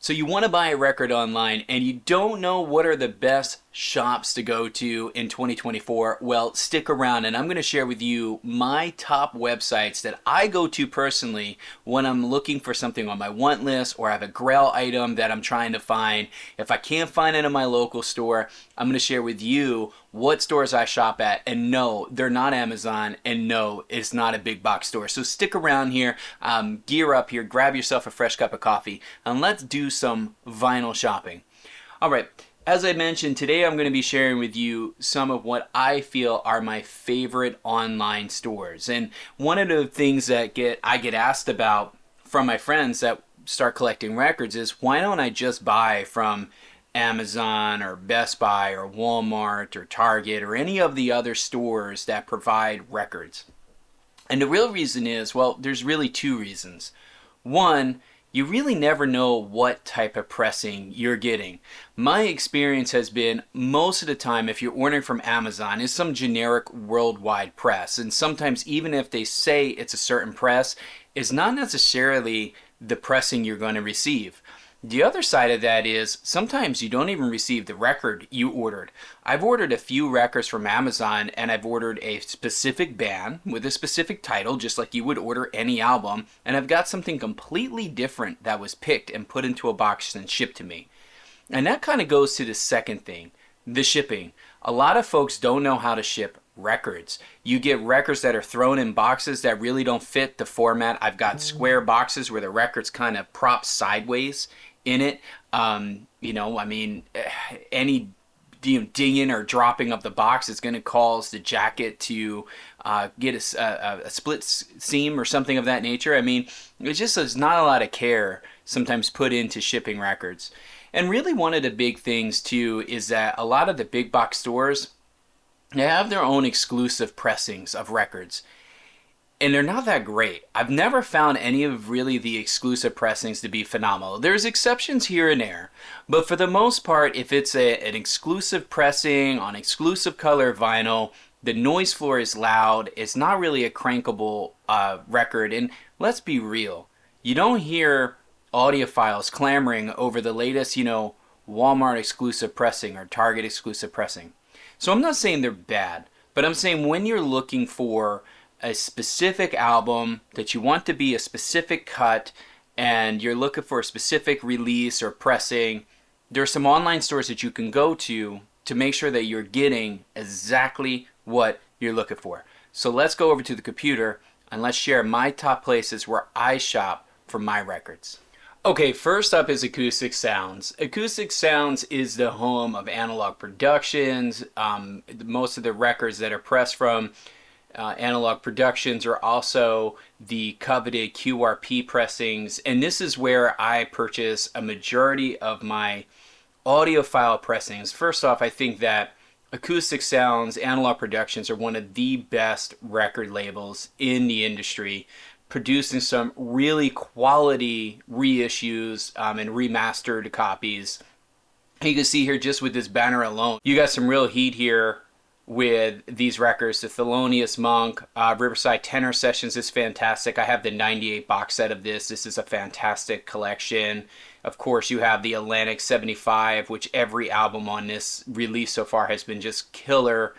So you want to buy a record online and you don't know what are the best shops to go to in 2024? Well, stick around and I'm going to share with you my top websites that I go to personally when I'm looking for something on my want list or I have a grail item that I'm trying to find. If I can't find it in my local store, I'm going to share with you what stores I shop at, and no, they're not Amazon, and no, it's not a big box store. So stick around here, gear up here, grab yourself a fresh cup of coffee, and let's do some vinyl shopping. All right, as I mentioned, today I'm going to be sharing with you some of what I feel are my favorite online stores. And one of the things that I get asked about from my friends that start collecting records is, why don't I just buy from Amazon or Best Buy or Walmart or Target or any of the other stores that provide records? And the real reason is, well, there's really two reasons. One, you really never know what type of pressing you're getting. My experience has been, most of the time, if you're ordering from Amazon, is some generic worldwide press. And sometimes even if they say it's a certain press, it's not necessarily the pressing you're going to receive. The other side of that is, sometimes you don't even receive the record you ordered. I've ordered a few records from Amazon, and I've ordered a specific band with a specific title, just like you would order any album, and I've got something completely different that was picked and put into a box and shipped to me. And that kind of goes to the second thing, the shipping. A lot of folks don't know how to ship records. You get records that are thrown in boxes that really don't fit the format. I've got square boxes where the record's kind of propped sideways in it. Any dinging or dropping of the box is going to cause the jacket to get a split seam or something of that nature. I mean, there's not a lot of care sometimes put into shipping records. And really one of the big things too is that a lot of the big box stores, they have their own exclusive pressings of records. And they're not that great. I've never found any of really the exclusive pressings to be phenomenal. There's exceptions here and there, but for the most part, if it's an exclusive pressing on exclusive color vinyl, the noise floor is loud, it's not really a crankable record, and let's be real, you don't hear audiophiles clamoring over the latest, Walmart exclusive pressing or Target exclusive pressing. So I'm not saying they're bad, but I'm saying when you're looking for a specific album that you want to be a specific cut and you're looking for a specific release or pressing, there's some online stores that you can go to make sure that you're getting exactly what you're looking for. So let's go over to the computer and let's share my top places where I shop for my records. Okay, first up is Acoustic Sounds. Acoustic Sounds is the home of Analog Productions. Most of the records that are pressed from Analog Productions are also the coveted QRP pressings, and this is where I purchase a majority of my audiophile pressings. First off, I think that Acoustic Sounds, Analog Productions are one of the best record labels in the industry, producing some really quality reissues and remastered copies. You can see here just with this banner alone, you got some real heat here with these records. The Thelonious Monk, Riverside Tenor Sessions is fantastic. I have the 98 box set of this. This is a fantastic collection. Of course, you have the Atlantic 75, which every album on this release so far has been just killer.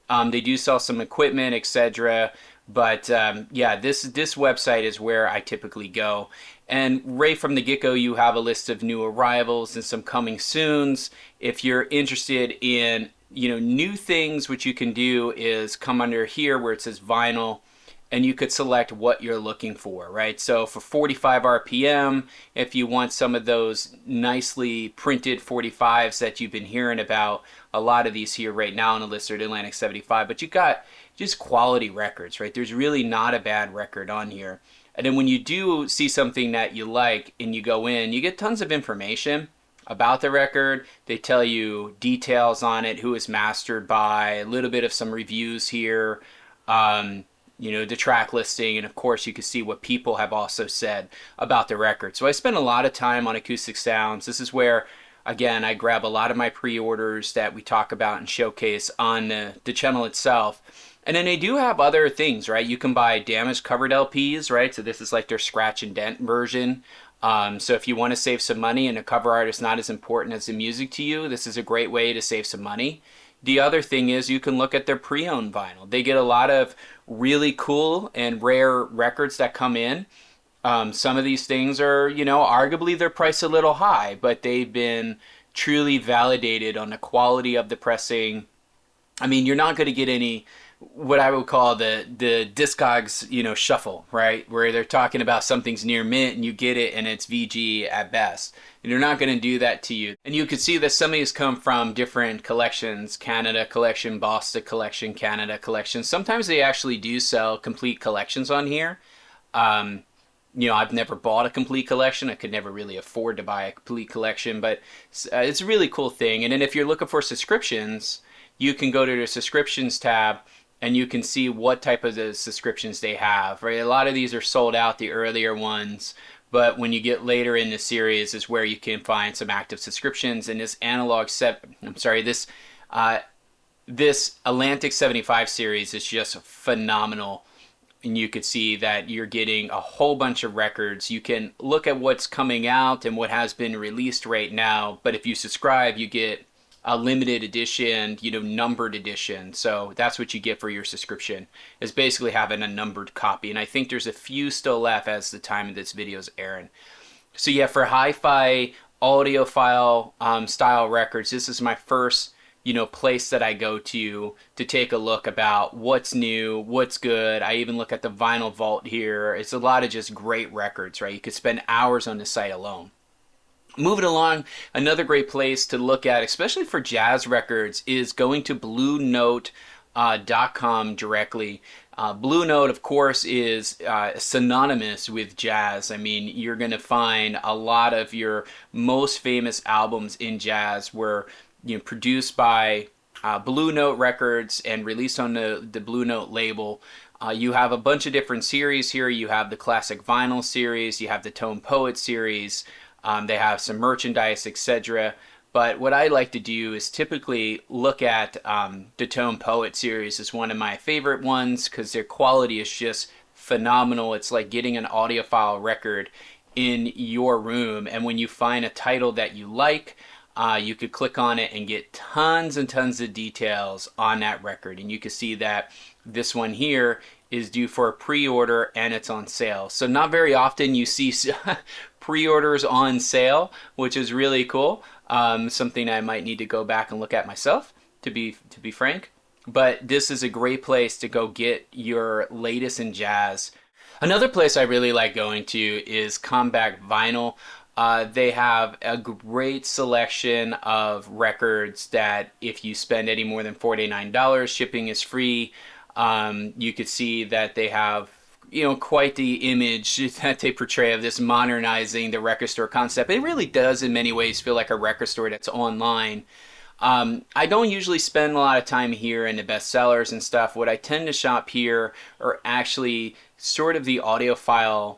They do sell some equipment, etc. But yeah, this website is where I typically go. And right from the get-go, you have a list of new arrivals and some coming soons. If you're interested in new things, what you can do is come under here where it says vinyl, and you could select what you're looking for, right? So for 45 RPM, if you want some of those nicely printed 45s that you've been hearing about, a lot of these here right now on the list are the Atlantic 75, but you got just quality records, right? There's really not a bad record on here. And then when you do see something that you like and you go in, you get tons of information about the record. They tell you details on it, who it's mastered by, a little bit of some reviews here, the track listing, and of course you can see what people have also said about the record. So I spend a lot of time on Acoustic Sounds. This is where, again, I grab a lot of my pre-orders that we talk about and showcase on the channel itself. And then they do have other things, right? You can buy damaged covered LPs, right? So this is like their scratch and dent version So if you want to save some money and a cover art is not as important as the music to you, this is a great way to save some money. The other thing is you can look at their pre-owned vinyl. They get a lot of really cool and rare records that come in. Some of these things are, arguably they're priced a little high, but they've been truly validated on the quality of the pressing. I mean, you're not going to get any what I would call the Discogs, shuffle, right? Where they're talking about something's near mint and you get it and it's VG at best. And they're not going to do that to you. And you can see that some of these come from different collections, Canada collection, Boston collection, Canada collection. Sometimes they actually do sell complete collections on here. I've never bought a complete collection. I could never really afford to buy a complete collection, but it's a really cool thing. And then if you're looking for subscriptions, you can go to the subscriptions tab and you can see what type of the subscriptions they have, right? A lot of these are sold out, the earlier ones, but when you get later in the series is where you can find some active subscriptions. And this this Atlantic 75 series is just phenomenal. And you could see that you're getting a whole bunch of records. You can look at what's coming out and what has been released right now, but if you subscribe, you get a limited edition, numbered edition. So that's what you get for your subscription, is basically having a numbered copy. And I think there's a few still left as the time of this video is airing. So yeah, for hi-fi audiophile style records, this is my first place that I go to take a look about what's new, what's good. I even look at the vinyl vault here. It's a lot of just great records, right? You could spend hours on the site alone. Moving along, another great place to look at, especially for jazz records, is going to BlueNote.com directly. Blue Note, of course, is synonymous with jazz. I mean, you're going to find a lot of your most famous albums in jazz were produced by Blue Note Records and released on the Blue Note label. You have a bunch of different series here. You have the classic vinyl series. You have the Tone Poet series. They have some merchandise, etc. But what I like to do is typically look at the Tone Poet series as one of my favorite ones because their quality is just phenomenal. It's like getting an audiophile record in your room. And when you find a title that you like, you could click on it and get tons and tons of details on that record. And you can see that this one here is due for a pre-order and it's on sale. So not very often you see pre-orders on sale, which is really cool. Something I might need to go back and look at myself, to be frank. But this is a great place to go get your latest in jazz. Another place I really like going to is Comeback Vinyl. They have a great selection of records that if you spend any more than $49, shipping is free. You could see that they have quite the image that they portray of this modernizing the record store concept. It really does in many ways feel like a record store that's online. I don't usually spend a lot of time here in the bestsellers and stuff. What I tend to shop here are actually sort of the audiophile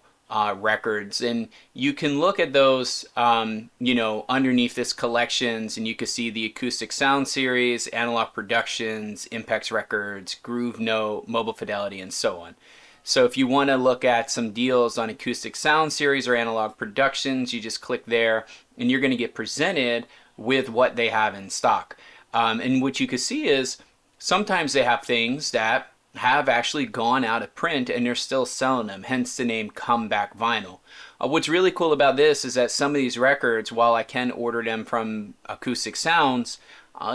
records, and you can look at those underneath this collections, and you can see the Acoustic Sounds series, Analog Productions, Impex Records, Groove Note, Mobile Fidelity, and so on. So if you want to look at some deals on Acoustic Sound series or Analog Productions, you just click there and you're going to get presented with what they have in stock. And what you can see is sometimes they have things that have actually gone out of print and they're still selling them, hence the name Comeback Vinyl. What's really cool about this is that some of these records, while I can order them from Acoustic Sounds,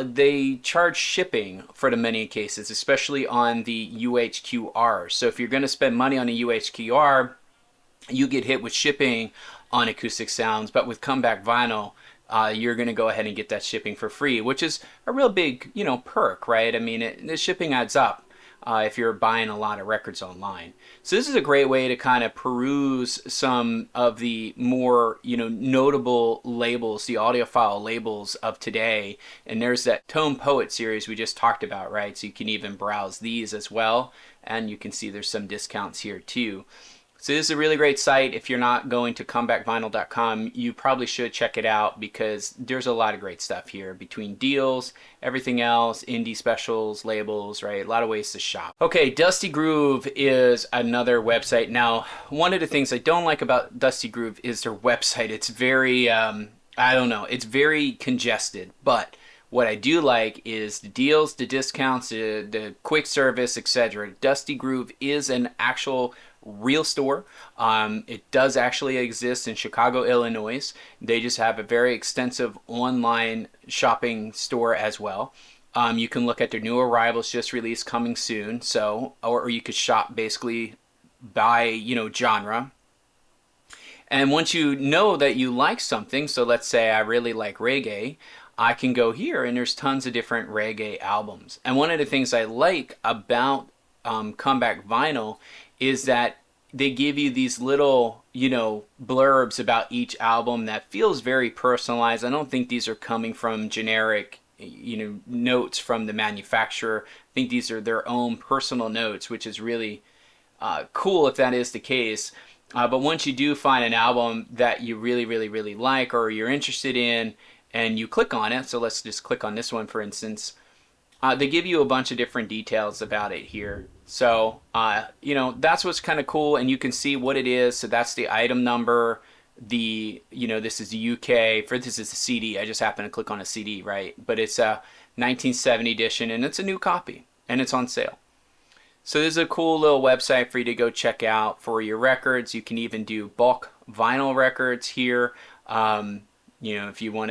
they charge shipping for the many cases, especially on the UHQR. So if you're going to spend money on a UHQR, you get hit with shipping on Acoustic Sounds, but with Comeback Vinyl, you're going to go ahead and get that shipping for free, which is a real big, perk, right? I mean, the shipping adds up if you're buying a lot of records online. So this is a great way to kind of peruse some of the more, notable labels, the audiophile labels of today. And there's that Tone Poet series we just talked about, right? So you can even browse these as well. And you can see there's some discounts here too. So this is a really great site. If you're not going to comebackvinyl.com, you probably should check it out because there's a lot of great stuff here between deals, everything else, indie specials, labels, right? A lot of ways to shop. Okay, Dusty Groove is another website. Now, one of the things I don't like about Dusty Groove is their website. It's very, I don't know, it's very congested, but what I do like is the deals, the discounts, the quick service, etc. Dusty Groove is an actual real store. It does actually exist in Chicago, Illinois. They just have a very extensive online shopping store as well. You can look at their new arrivals just released coming soon. So, or you could shop basically by, you know, genre. And once you know that you like something, so let's say I really like reggae, I can go here and there's tons of different reggae albums. And one of the things I like about Comeback Vinyl is that they give you these little, you know, blurbs about each album that feels very personalized. I don't think these are coming from generic, you know, notes from the manufacturer. I think these are their own personal notes, which is really cool if that is the case. But once you do find an album that you really like or you're interested in, and you click on it, so let's just click on this one for instance, they give you a bunch of different details about it here. So, you know, that's what's kind of cool, and you can see what it is. So that's the item number, the, you know, this is the UK, for this is a CD, I just happened to click on a CD, right? But it's a 1970 edition, and it's a new copy, and it's on sale. So this is a cool little website for you to go check out for your records. You can even do bulk vinyl records here. You know, if you want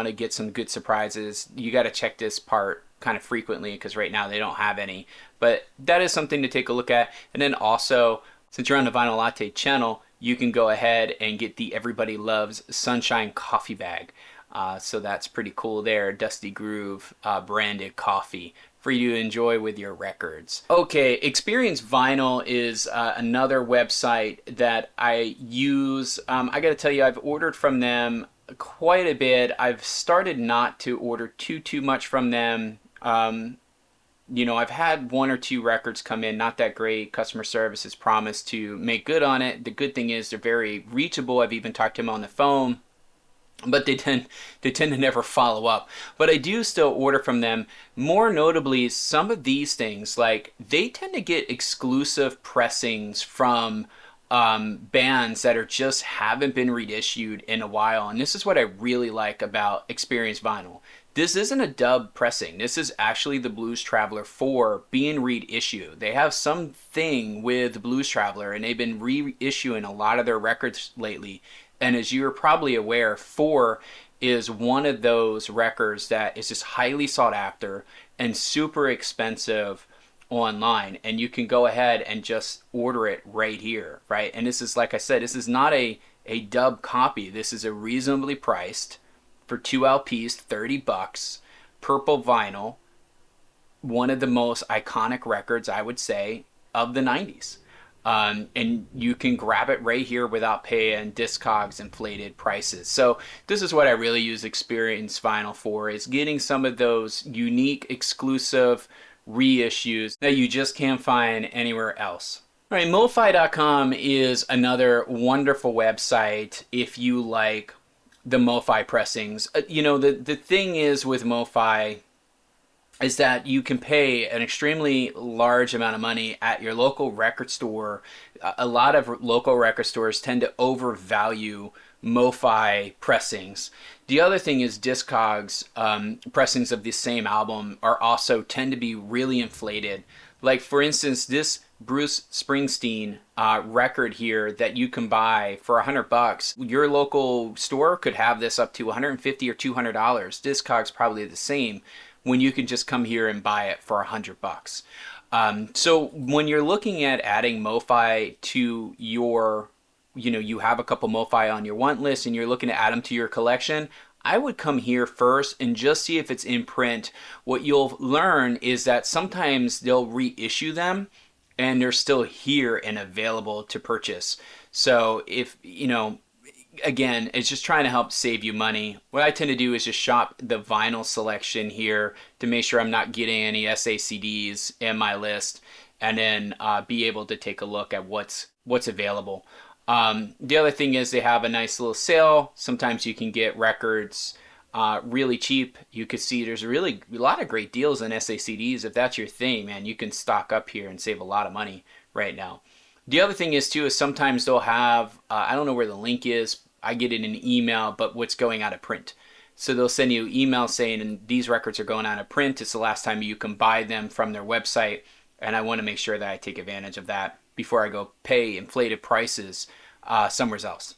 to get some good surprises, you got to check this part kind of frequently because right now they don't have any. But that is something to take a look at. And then also, since you're on the Vinyl Latte channel, you can go ahead and get the Everybody Loves Sunshine coffee bag. So that's pretty cool there. Dusty Groove branded coffee for you to enjoy with your records. Okay, Experience Vinyl is another website that I use. I gotta tell you, I've ordered from them quite a bit. I've started not to order too much from them. You know, I've had one or two records come in, not that great. Customer service has promised to make good on it. The good thing is they're very reachable. I've even talked to them on the phone, but they tend to never follow up. But I do still order from them. More notably, some of these things, like they tend to get exclusive pressings from bands that are just haven't been reissued in a while. And this is what I really like about Experience Vinyl. This isn't a dub pressing. This is actually the Blues Traveler 4 being reissued. They have something with the Blues Traveler, and they've been reissuing a lot of their records lately. And as you're probably aware, 4 is one of those records that is just highly sought after and super expensive online. And you can go ahead and just order it right here, right? And this is, like I said, this is not a dub copy. This is a reasonably priced for 2 LPs, $30, purple vinyl, one of the most iconic records, I would say, of the 90s. And you can grab it right here without paying Discogs inflated prices. So this is what I really use Experience Vinyl for, is getting some of those unique exclusive reissues that you just can't find anywhere else. All right, MOFI.com is another wonderful website if you like the MOFI pressings. You know, the thing is with MOFI is that you can pay an extremely large amount of money at your local record store. A lot of local record stores tend to overvalue MOFI pressings. The other thing is Discogs pressings of the same album are also tend to be really inflated. Like for instance, this Bruce Springsteen record here that you can buy for $100. Your local store could have this up to $150 or $200. Discogs probably the same, when you can just come here and buy it for $100. So when you're looking at adding MOFI to your, you know, you have a couple MOFI on your want list and you're looking to add them to your collection, I would come here first and just see if it's in print. What you'll learn is that sometimes they'll reissue them and they're still here and available to purchase. So if, you know, again, it's just trying to help save you money. What I tend to do is just shop the vinyl selection here to make sure I'm not getting any SACDs in my list. and then be able to take a look at what's available. The other thing is they have a nice little sale. Sometimes you can get records really cheap. You could see there's really a lot of great deals on SACDs. If that's your thing, man, you can stock up here and save a lot of money right now. The other thing is too is sometimes they'll have I don't know where the link is. I get it in an email, but what's going out of print. So they'll send you email saying, and these records are going out of print. It's the last time you can buy them from their website, and I want to make sure that I take advantage of that before I go pay inflated prices somewhere else.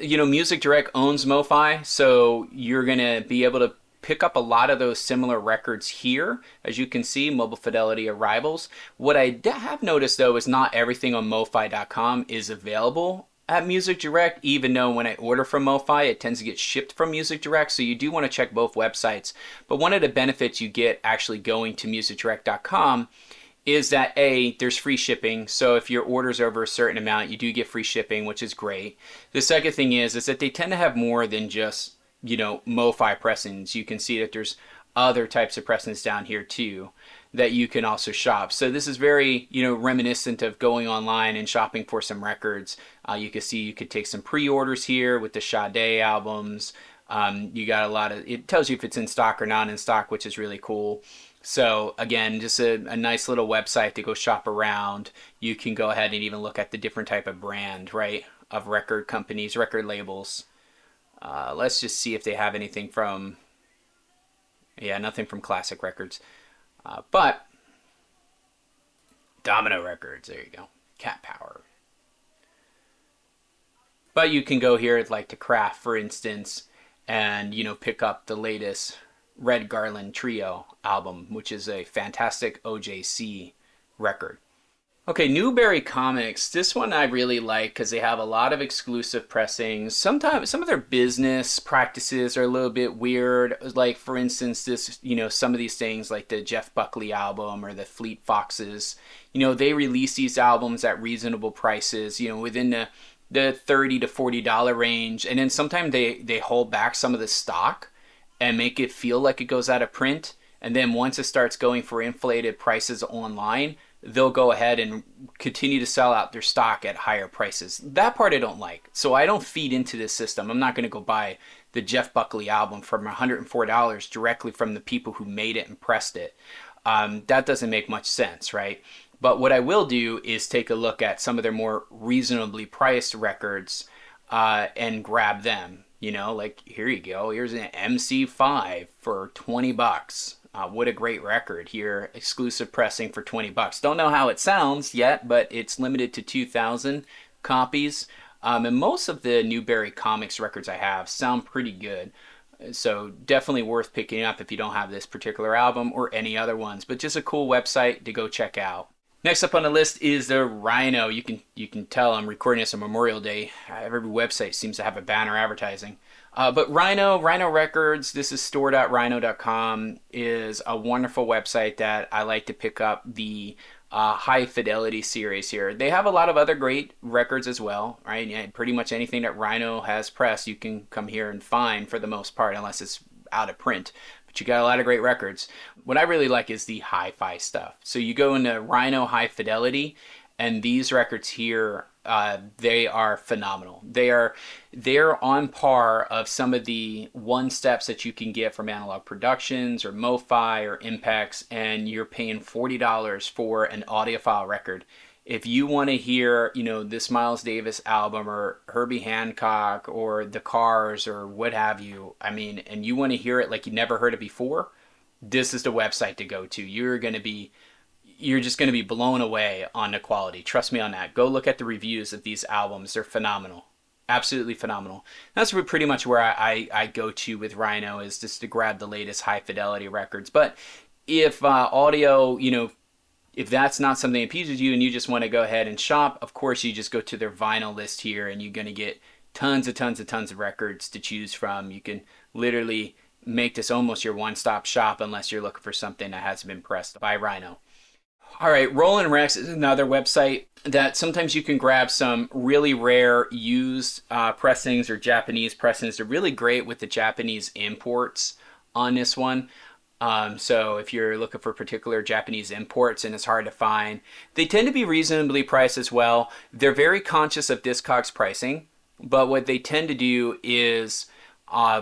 You know, Music Direct owns MOFI, so you're going to be able to pick up a lot of those similar records here. As you can see, Mobile Fidelity Arrivals. What I have noticed, though, is not everything on MOFI.com is available at Music Direct, even though when I order from MOFI, it tends to get shipped from Music Direct, so you do want to check both websites. But one of the benefits you get actually going to musicdirect.com is that there's free shipping. So if your order's over a certain amount, you do get free shipping, which is great. The second thing is that they tend to have more than just, you know, MOFI pressings. You can see that there's other types of pressings down here too that you can also shop. So this is very, you know, reminiscent of going online and shopping for some records. You can see you could take some pre-orders here with the Sade albums. You got a lot of, it tells you if it's in stock or not in stock, which is really cool. So again, just a nice little website to go shop around. You can go ahead and even look at the different type of brand, right, of record companies, record labels. Let's just see if they have anything from, yeah, nothing from Classic Records. But Domino Records, there you go, Cat Power. But you can go here like to Craft, for instance, and, you know, pick up the latest Red Garland Trio album, which is a fantastic OJC record. Okay, Newbury Comics. This one I really like because they have a lot of exclusive pressings. Sometimes some of their business practices are a little bit weird. Like, for instance, this, you know, some of these things like the Jeff Buckley album or the Fleet Foxes, you know, they release these albums at reasonable prices, you know, within the $30 to $40 range. And then sometimes they hold back some of the stock and make it feel like it goes out of print. And then once it starts going for inflated prices online, they'll go ahead and continue to sell out their stock at higher prices. That part I don't like. So I don't feed into this system. I'm not going to go buy the Jeff Buckley album for $104 directly from the people who made it and pressed it. That doesn't make much sense, right? But what I will do is take a look at some of their more reasonably priced records and grab them. You know, like, here you go. Here's an MC5 for $20. What a great record here. Exclusive pressing for $20. Don't know how it sounds yet, but it's limited to 2,000 copies. And most of the Newbury Comics records I have sound pretty good. So definitely worth picking up if you don't have this particular album or any other ones. But just a cool website to go check out. Next up on the list is the Rhino. You can tell I'm recording this on Memorial Day. Every website seems to have a banner advertising. But Rhino Records, this is store.rhino.com, is a wonderful website that I like to pick up the High-fidelity series here. They have a lot of other great records as well, right? Yeah, pretty much anything that Rhino has pressed, you can come here and find for the most part, unless it's out of print. But you got a lot of great records. What I really like is the hi-fi stuff. So you go into Rhino High-fidelity, and these records here, they are phenomenal. They're on par of some of the one-steps that you can get from Analog Productions or MOFI or Impex, and you're paying $40 for an audiophile record. If you want to hear, you know, this Miles Davis album or Herbie Hancock or The Cars or what have you, I mean, and you want to hear it like you never heard it before, this is the website to go to. You're just going to be blown away on the quality. Trust me on that. Go look at the reviews of these albums. They're phenomenal. Absolutely phenomenal. That's pretty much where I go to with Rhino, is just to grab the latest high-fidelity records. But if audio, you know, if that's not something that appeases you and you just want to go ahead and shop, of course you just go to their vinyl list here and you're going to get tons of records to choose from. You can literally make this almost your one-stop shop unless you're looking for something that hasn't been pressed by Rhino. All right, RollinRecs is another website that sometimes you can grab some really rare used pressings or Japanese pressings. They're really great with the Japanese imports on this one. So if you're looking for particular Japanese imports and it's hard to find, they tend to be reasonably priced as well. They're very conscious of Discogs pricing, but what they tend to do is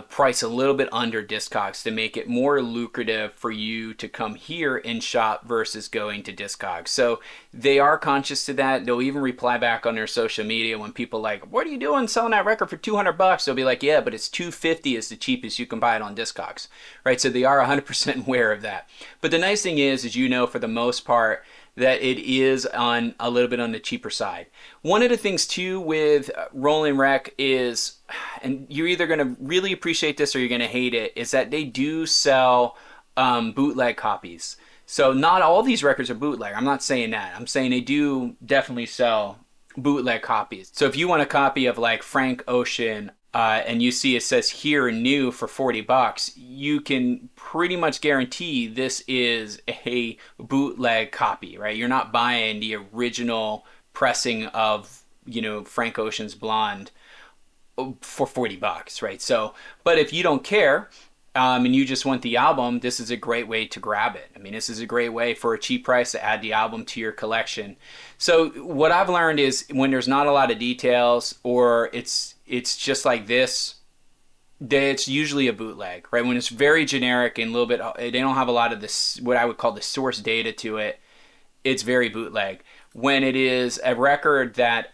price a little bit under Discogs to make it more lucrative for you to come here and shop versus going to Discogs. So they are conscious to that. They'll even reply back on their social media when people like, "What are you doing selling that record for $200?" They'll be like, "Yeah, but it's $250 is the cheapest you can buy it on Discogs," right? So they are 100% aware of that. But the nice thing is you know, for the most part, that it is on a little bit on the cheaper side. One of the things too with RollinRec is, and you're either going to really appreciate this or you're going to hate it, is that they do sell bootleg copies. So not all these records are bootleg. I'm not saying that. I'm saying they do definitely sell bootleg copies. So if you want a copy of like Frank Ocean, and you see it says here new for $40, you can pretty much guarantee this is a bootleg copy, right? You're not buying the original pressing of, you know, Frank Ocean's Blonde for $40, right? So, but if you don't care, and you just want the album, this is a great way to grab it. I mean, this is a great way for a cheap price to add the album to your collection. So what I've learned is when there's not a lot of details, or it's just like this, it's usually a bootleg, right? When it's very generic and a little bit, they don't have a lot of this, what I would call the source data to it, it's very bootleg. When it is a record that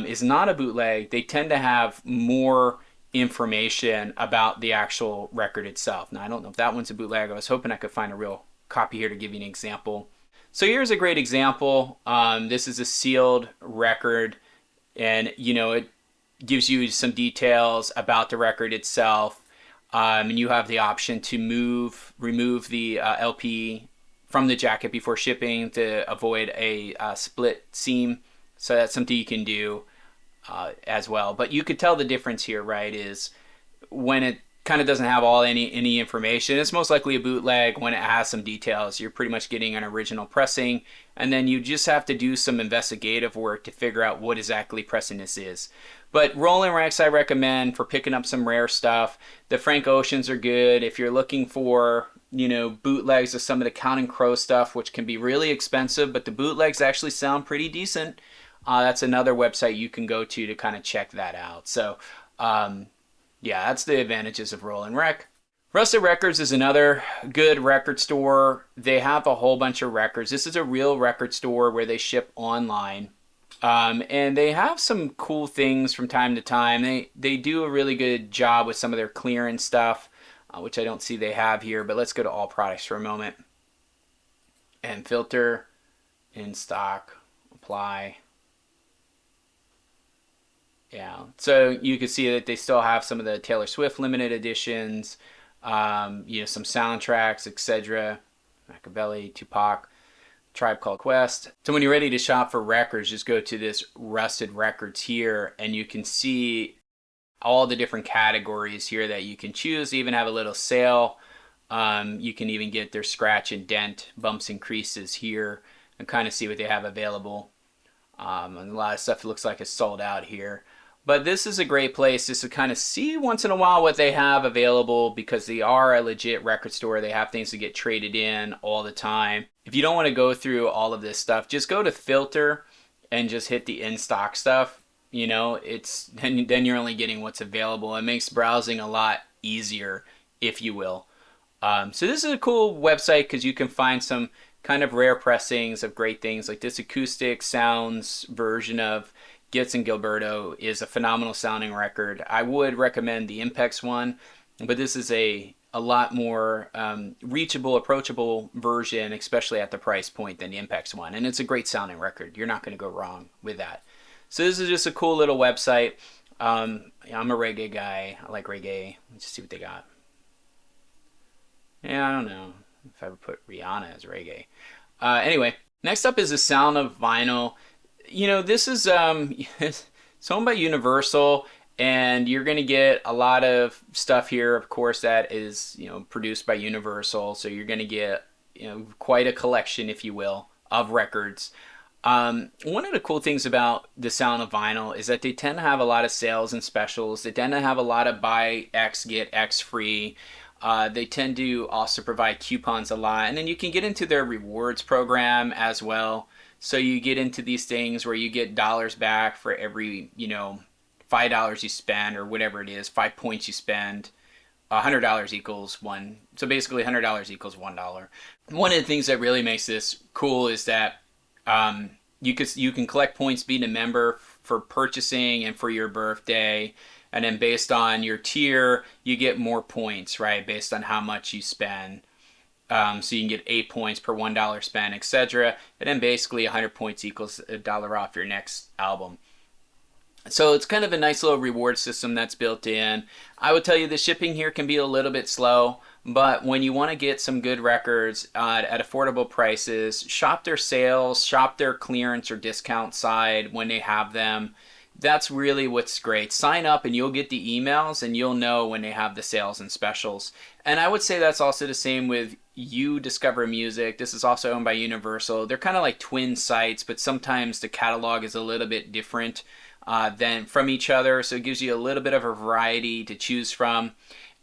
is not a bootleg, they tend to have more information about the actual record itself. Now, I don't know if that one's a bootleg. I was hoping I could find a real copy here to give you an example. So here's a great example. This is a sealed record, and you know, it gives you some details about the record itself, and you have the option to remove the LP from the jacket before shipping to avoid a split seam. So that's something you can do as well. But you could tell the difference here, right, is when it kind of doesn't have any information, it's most likely a bootleg. When it has some details, you're pretty much getting an original pressing, and then you just have to do some investigative work to figure out what exactly pressing this is. But RollinRecs I recommend for picking up some rare stuff. The Frank Oceans are good if you're looking for, you know, bootlegs of some of the Counting Crow stuff, which can be really expensive, but the bootlegs actually sound pretty decent. That's another website you can go to kind of check that out. So, yeah, that's the advantages of RollinRec. Rustic Records is another good record store. They have a whole bunch of records. This is a real record store where they ship online. And they have some cool things from time to time. They do a really good job with some of their clearance stuff, which I don't see they have here. But let's go to all products for a moment. And filter, in stock, apply. Yeah, so you can see that they still have some of the Taylor Swift limited editions, you know, some soundtracks, etc. Machiavelli, Tupac, Tribe Called Quest. So when you're ready to shop for records, just go to this Rustic Records here, and you can see all the different categories here that you can choose. They even have a little sale. You can even get their scratch and dent bumps and creases here and kind of see what they have available. And a lot of stuff looks like it's sold out here. But this is a great place just to kind of see once in a while what they have available, because they are a legit record store. They have things to get traded in all the time. If you don't want to go through all of this stuff, just go to filter and just hit the in-stock stuff. You know, then you're only getting what's available. It makes browsing a lot easier, if you will. So this is a cool website because you can find some kind of rare pressings of great things, like this Acoustic Sounds version of Gitz and Gilberto is a phenomenal sounding record. I would recommend the Impex one, but this is a lot more reachable, approachable version, especially at the price point, than the Impex one. And it's a great sounding record. You're not going to go wrong with that. So this is just a cool little website. I'm a reggae guy. I like reggae. Let's just see what they got. Yeah, I don't know if I would put Rihanna as reggae. Anyway, next up is the sound of vinyl. You know, this is it's owned by Universal, and you're going to get a lot of stuff here, of course, that is, you know, produced by Universal. So you're going to get, you know, quite a collection, if you will, of records. One of the cool things about the sound of vinyl is that they tend to have a lot of sales and specials. They tend to have a lot of buy X, get X free. They tend to also provide coupons a lot. And then you can get into their rewards program as well. So you get into these things where you get dollars back for every, $5 you spend, or whatever it is, 5 points you spend. $100 equals one. So basically $100 equals $1. One of the things that really makes this cool is that you can collect points being a member for purchasing and for your birthday. And then based on your tier, you get more points, right? Based on how much you spend. So you can get 8 points per $1 spent, etc. And then basically 100 points equals $1 off your next album. So it's kind of a nice little reward system that's built in. I would tell you the shipping here can be a little bit slow, but when you want to get some good records at affordable prices, shop their sales, shop their clearance or discount side when they have them. That's really what's great. Sign up and you'll get the emails and you'll know when they have the sales and specials. And I would say that's also the same with UDiscover Music. This is also owned by Universal. They're kind of like twin sites, but sometimes the catalog is a little bit different than from each other. So it gives you a little bit of a variety to choose from.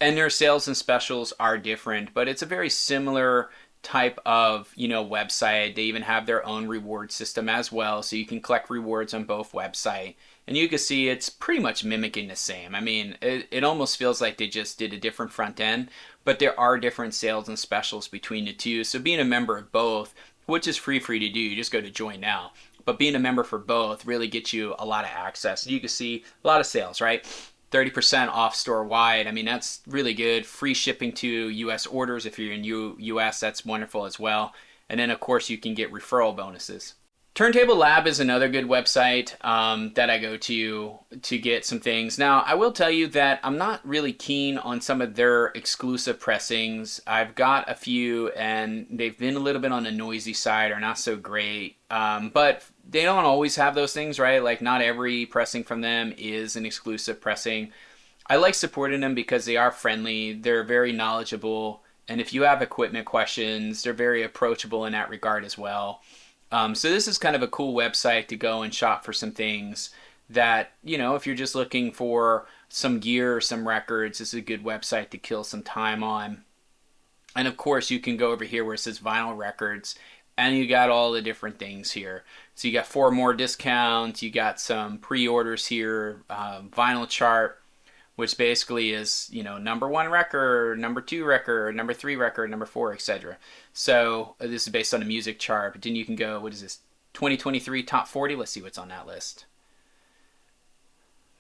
And their sales and specials are different, but it's a very similar type of website. They even have their own reward system as well, so you can collect rewards on both website. And you can see it's pretty much mimicking the same. I mean, it almost feels like they just did a different front end, but there are different sales and specials between the two. So being a member of both, which is free to do, you just go to join now. But being a member for both really gets you a lot of access. You can see a lot of sales, right? 30% off store wide. I mean, that's really good. Free shipping to US orders. If you're in US, that's wonderful as well. And then of course you can get referral bonuses. Turntable Lab is another good website that I go to get some things. Now, I will tell you that I'm not really keen on some of their exclusive pressings. I've got a few and they've been a little bit on the noisy side or not so great. But they don't always have those things, right? Like not every pressing from them is an exclusive pressing. I like supporting them because they are friendly. They're very knowledgeable. And if you have equipment questions, they're very approachable in that regard as well. So this is kind of a cool website to go and shop for some things that, if you're just looking for some gear or some records, this is a good website to kill some time on. And of course, you can go over here where it says Vinyl Records, and you got all the different things here. So you got 4 more discounts, you got some pre-orders here, vinyl chart, which basically is, number 1 record, number 2 record, number 3 record, number 4, etc. So this is based on a music chart, but then you can go, what is this, 2023 top 40? Let's see what's on that list.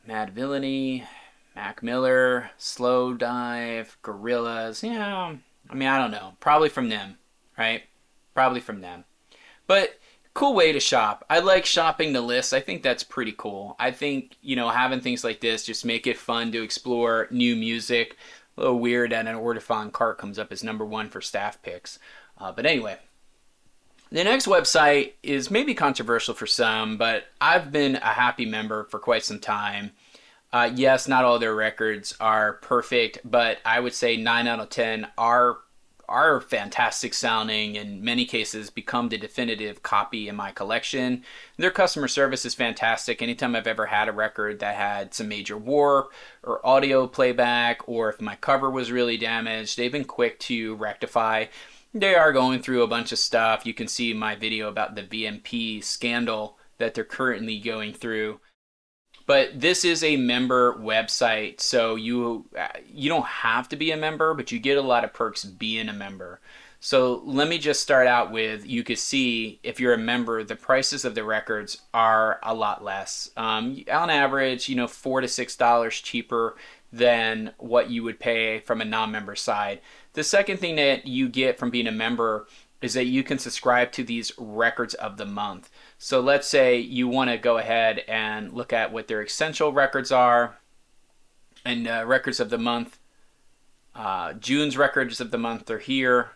Mad Villainy, Mac Miller, Slow Dive, Gorillaz. Yeah, I mean, I don't know. Probably from them, right? Probably from them. But cool way to shop. I like shopping the list. I think that's pretty cool. I think, having things like this just make it fun to explore new music. A little weird that an audiophile cart comes up as number 1 for staff picks. But anyway, the next website is maybe controversial for some, but I've been a happy member for quite some time. Yes, not all their records are perfect, but I would say 9 out of 10 are fantastic sounding, in many cases become the definitive copy in my collection. Their customer service is fantastic. Anytime I've ever had a record that had some major warp or audio playback, or if my cover was really damaged, they've been quick to rectify. They are going through a bunch of stuff. You can see my video about the VMP scandal that they're currently going through. But this is a member website, so you don't have to be a member, but you get a lot of perks being a member. So let me just start out with, you can see if you're a member, the prices of the records are a lot less. On average, $4 to $6 cheaper than what you would pay from a non-member side. The second thing that you get from being a member is that you can subscribe to these records of the month. So let's say you want to go ahead and look at what their essential records are, and records of the month. June's records of the month are here.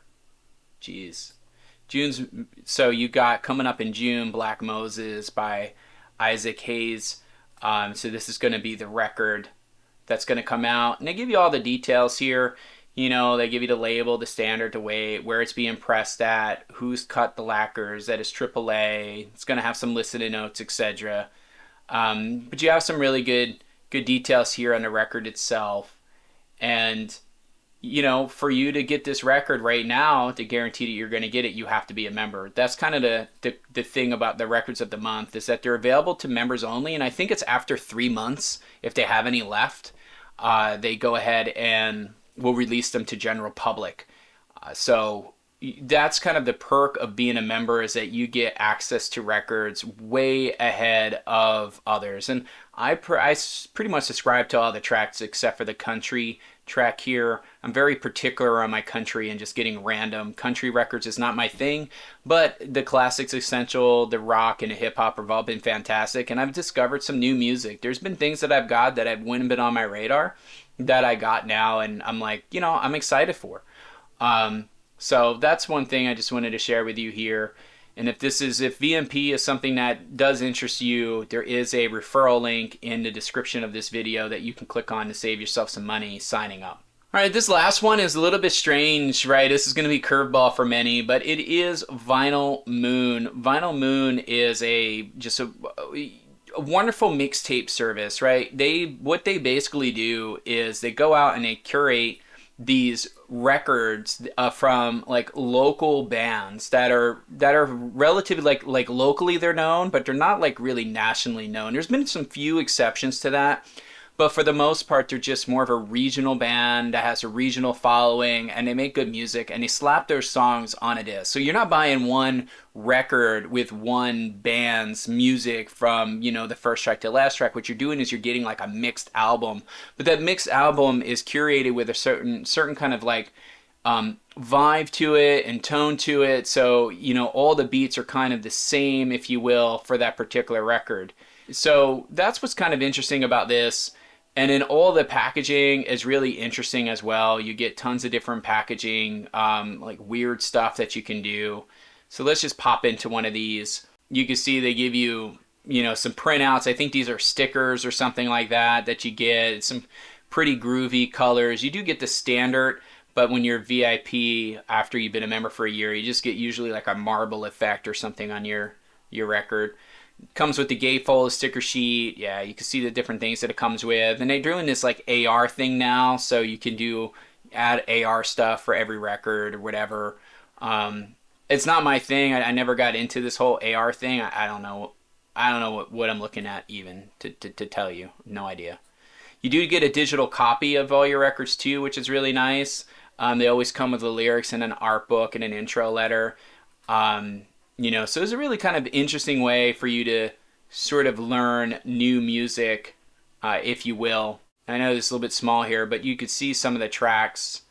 So you got coming up in June, Black Moses by Isaac Hayes. So this is going to be the record that's going to come out, and they give you all the details here. They give you the label, the standard, the weight, where it's being pressed at, who's cut the lacquers, that is AAA. It's going to have some listening notes, etc. But you have some really good details here on the record itself. And you know, for you to get this record right now, to guarantee that you're going to get it, you have to be a member. That's kind of the thing about the records of the month, is that they're available to members only. And I think it's after 3 months, if they have any left, they go ahead and will release them to general public. So that's kind of the perk of being a member, is that you get access to records way ahead of others. And I pretty much subscribe to all the tracks except for the country track here. I'm very particular on my country and just getting random country records is not my thing, but the classics, essential, the rock and the hip hop have all been fantastic, and I've discovered some new music. There's been things that I've got that have wouldn't have been on my radar that I got now, and I'm like, you know, I'm excited for. So that's one thing I just wanted to share with you here. And if VMP is something that does interest you, there is a referral link in the description of this video that you can click on to save yourself some money signing up. All right, this last one is a little bit strange, right? This is going to be curveball for many, but it is Vinyl Moon. Vinyl Moon is just a wonderful mixtape service, right? What they basically do is they go out and they curate these records from like local bands that are relatively like locally they're known, but they're not like really nationally known. There's been some few exceptions to that, but for the most part they're just more of a regional band that has a regional following, and they make good music and they slap their songs on a disc. So you're not buying one record with one band's music from, you know, the first track to the last track. What you're doing is you're getting like a mixed album, but that mixed album is curated with a certain kind of like vibe to it and tone to it. So, you know, all the beats are kind of the same, if you will, for that particular record. So that's what's kind of interesting about this. And then all the packaging is really interesting as well. You get tons of different packaging, like weird stuff that you can do. So let's just pop into one of these. You can see they give you, you know, some printouts. I think these are stickers or something like that you get. Some pretty groovy colors. You do get the standard, but when you're VIP after you've been a member for a year, you just get usually like a marble effect or something on your record. Comes with the gatefold, sticker sheet. Yeah, you can see the different things that it comes with. And they're doing this like AR thing now, so you can add AR stuff for every record or whatever. It's not my thing. I never got into this whole AR thing. I don't know what I'm looking at even to tell you. No idea. You do get a digital copy of all your records too, which is really nice. They always come with the lyrics and an art book and an intro letter. You know, so it's a really kind of interesting way for you to sort of learn new music, if you will. I know this is a little bit small here, but you could see some of the tracks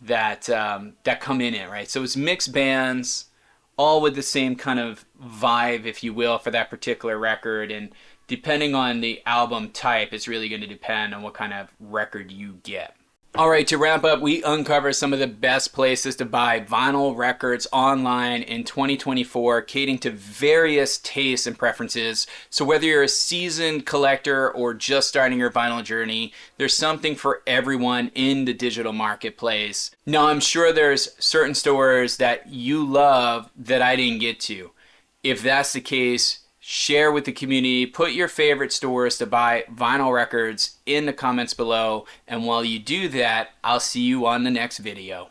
that come in it, right? So it's mixed bands, all with the same kind of vibe, if you will, for that particular record. And depending on the album type, it's really going to depend on what kind of record you get. All right, to wrap up, we uncover some of the best places to buy vinyl records online in 2024, catering to various tastes and preferences. So whether you're a seasoned collector or just starting your vinyl journey, there's something for everyone in the digital marketplace. Now, I'm sure there's certain stores that you love that I didn't get to. If that's the case, share with the community, put your favorite stores to buy vinyl records in the comments below, and while you do that, I'll see you on the next video.